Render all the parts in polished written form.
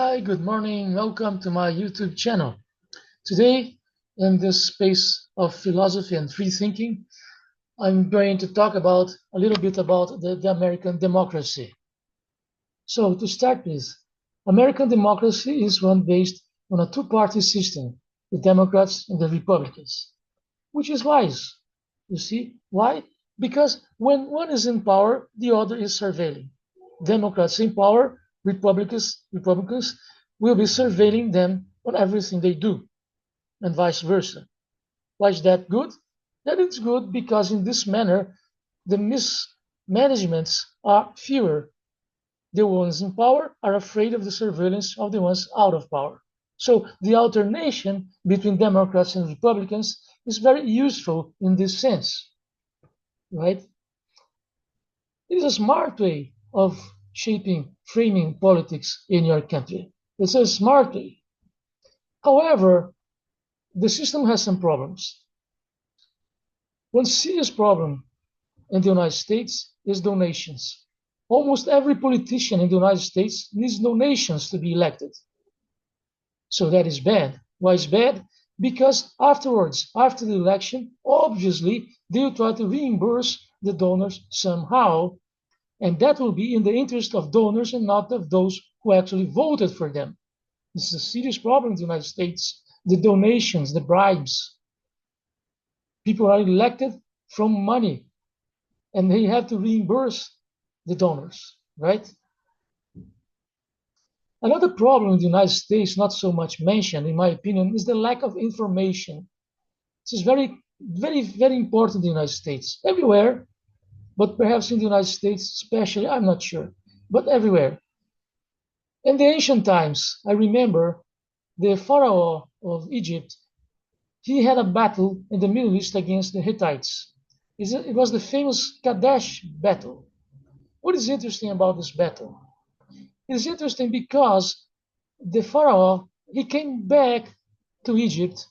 Hi, good morning. Welcome to my YouTube channel. Today, in this space of philosophy and free thinking, I'm going to talk about a little bit about the American democracy. So, to start with, American democracy is one based on a two-party system, the Democrats and the Republicans, which is wise. You see, why? Because when one is in power, the other is surveilling. Democrats in power, Republicans will be surveilling them on everything they do, and vice versa. Why is that good? That is good because in this manner, the mismanagements are fewer. The ones in power are afraid of the surveillance of the ones out of power. So the alternation between Democrats and Republicans is very useful in this sense, right? It is a smart way of framing politics in your country. It's a smart way. However, the system has some problems. One serious problem in the United States is donations. Almost every politician in the United States needs donations to be elected. So that is bad. Why is bad? Because afterwards, after the election, obviously they will try to reimburse the donors somehow, and that will be in the interest of donors and not of those who actually voted for them. This is a serious problem in the United States. The donations, the bribes. People are elected from money, and they have to reimburse the donors, right? Another problem in the United States, not so much mentioned, in my opinion, is the lack of information. This is very important in the United States. Everywhere, but perhaps in the United States especially, I'm not sure, but everywhere. In the ancient times, I remember the Pharaoh of Egypt, he had a battle in the Middle East against the Hittites. It was the famous Kadesh battle. What is interesting about this battle? It's interesting because the Pharaoh, he came back to Egypt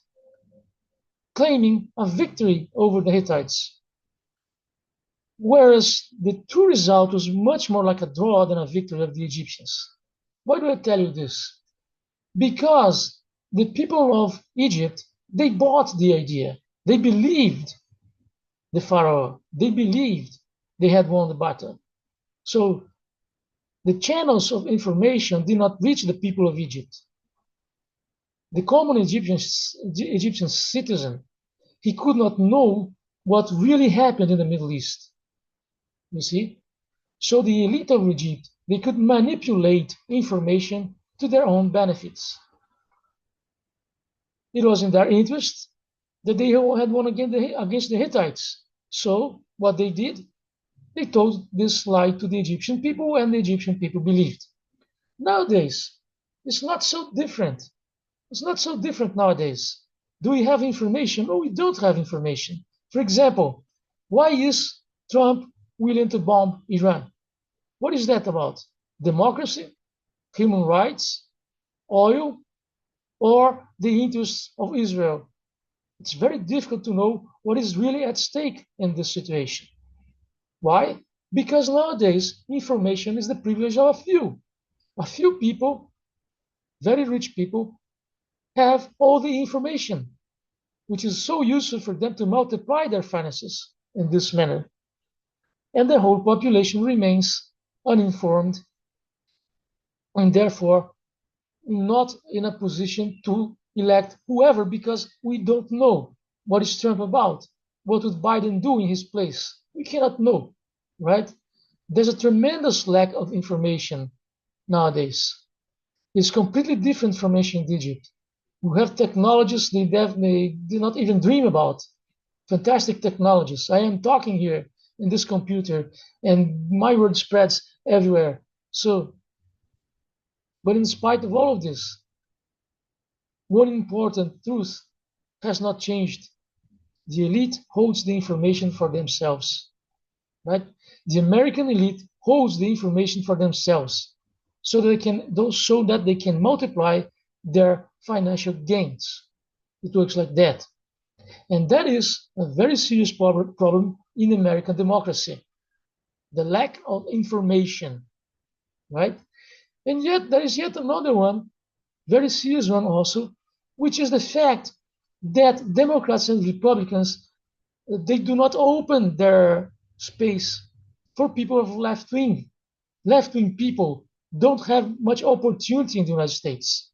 claiming a victory over the Hittites, whereas the true result was much more like a draw than a victory of the Egyptians. Why do I tell you this? Because the people of Egypt, they bought the idea. They believed the Pharaoh. They believed they had won the battle. So the channels of information did not reach the people of Egypt. The common Egyptian citizen, he could not know what really happened in the Middle East. You see? So the elite of Egypt, they could manipulate information to their own benefits. It was in their interest that they had won against the Hittites. So what they did, they told this lie to the Egyptian people, and the Egyptian people believed. Nowadays, it's not so different. It's not so different nowadays. Do we have information? No, we don't have information. For example, why is Trump willing to bomb Iran? What is that about? Democracy, human rights, oil, or the interests of Israel? It's very difficult to know what is really at stake in this situation. Why? Because nowadays information is the privilege of a few. A few people, very rich people, have all the information, which is so useful for them to multiply their finances in this manner. And the whole population remains uninformed and therefore not in a position to elect whoever, because we don't know what is Trump about. What would Biden do in his place? We cannot know, right? There's a tremendous lack of information nowadays. It's completely different from ancient Egypt, who have technologies they did not even dream about. Fantastic technologies. I am talking here in this computer, and my word spreads everywhere. So, but in spite of all of this, one important truth has not changed. The elite holds the information for themselves, right? The American elite holds the information for themselves, so that they can multiply their financial gains. It works like that. And that is a very serious problem in American democracy. The lack of information, right? And yet there is yet another one, very serious one also, which is the fact that Democrats and Republicans, they do not open their space for people of left wing. Left wing people don't have much opportunity in the United States.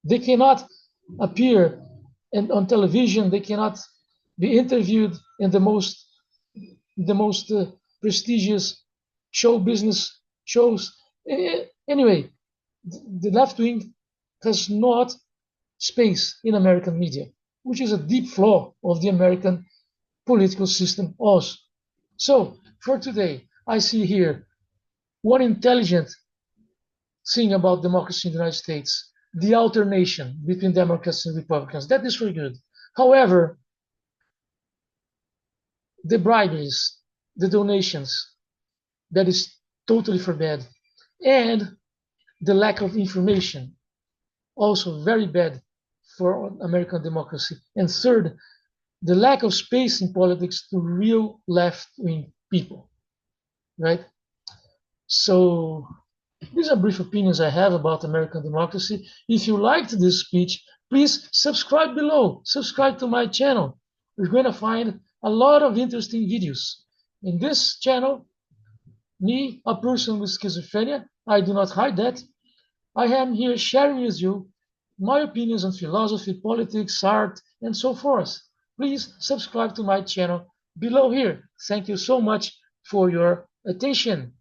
They cannot appear on television. They cannot be interviewed in the most prestigious show business shows. Anyway, the left wing has not space in American media, which is a deep flaw of the American political system also. So for today, I see here one intelligent thing about democracy in the United States, the alternation between Democrats and Republicans. That is for good. However, the briberies, the donations, that is totally forbid. And the lack of information, also very bad for American democracy. And third, the lack of space in politics to real left-wing people, right? So these are brief opinions I have about American democracy. If you liked this speech, please subscribe below. Subscribe to my channel. You're going to find a lot of interesting videos. In this channel, me, a person with schizophrenia, I do not hide that. I am here sharing with you my opinions on philosophy, politics, art, and so forth. Please subscribe to my channel below here. Thank you so much for your attention.